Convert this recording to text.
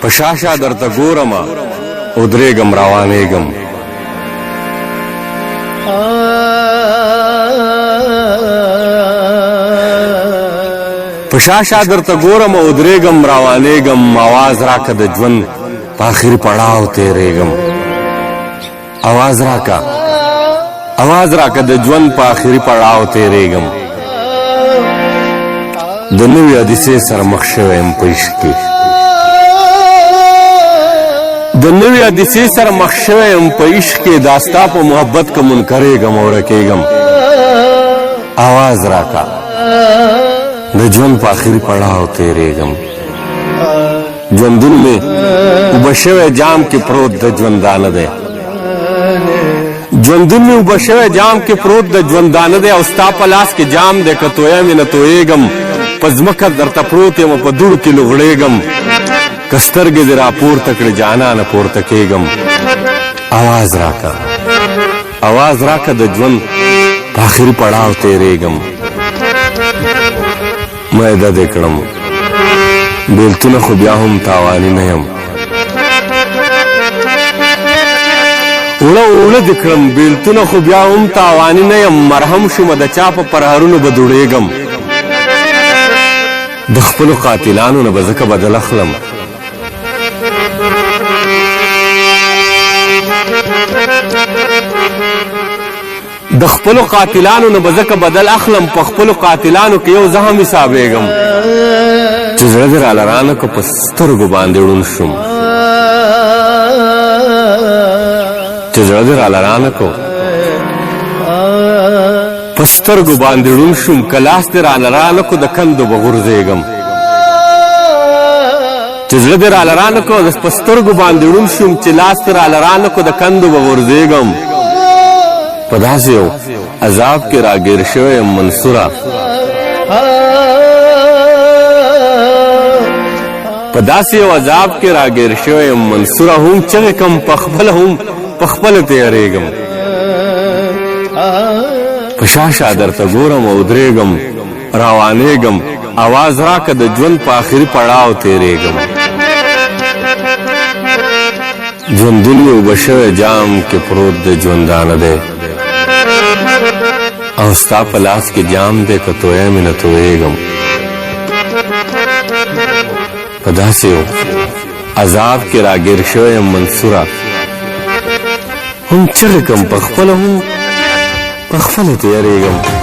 پشاشا درته ګورمه ودرېږم روانېږم پشاشا درته ګورمه ودرېږم روانېږم آواز راکه د ژوند په آخري پړاو تېرېږم آواز راکه د ژوند په آخري پړاو تېرېږم د نوې حادثې سره مخ شوی یم په عشق کې د نوې حادثې سره مخ شوی یم په عشق کې دا ستا په محبت که منکرېږم او ورکېږم آواز راکه د ژوند په آخري پړاو تېرېږم ژوندون مې اوبه شوی جام کې پروت د ژوندانه دی ژوندون مې اوبه شوی جام کې پروت د ژوندانه دی او ستا په لاس کې جام دی که تویه مې نه تویېږم په ځمکه درته پروت یم په دوړ کې لوغړېږم که سترګې دې راپورته کړې جانانه پورته کېږم آواز راکه د ژوند په آخري پړاو تېرېږم معده دې کړم بېلتونه خو بیا هم تاواني نه یم اوړه دې کړم بېلتونه خو بیا هم تاواني نه یم مرهم شومه د چا په پرهرونو به دوړېږم د خپلو قاتلانو نه به ځکه بدل اخلم د خپلو قاتلانو نه به ځکه بدل اخلم په خپلو قاتلانو کې یو زه هم حسابېږم چې زړه دې راله رانه که په سترګو باندې ړوند شوم چې زړه دې راله رانه که په سترګو باندې ړوند شوم که لاس دې راله رانه که د کندو به غورځېږم چې زړه دې راله رانه که په سترګو باندې ړوند شوم چې لاس دې راله رانه که د کندو به غورځېږم په داسې یو عذاب کې راګیر شوی یم منصوره په داسې یو عذاب کې راګیر شوی یم منصوره هم چغې کم پخپله هم پخپله تیارېږم په شاشه درته ګورم او درېږم روانېږم آواز راکه د ژوند په آخري پړاو تېرېږم ژوندون مې اوبه شوی جام کې پروت د ژوندانه دی او ستا په لاس کې جام دی که تویه مې نه تویېږم په داسې یو عذاب کې راګیر شوی یم منصوره هم چغې کم پخپله هم پخپله تیارېږم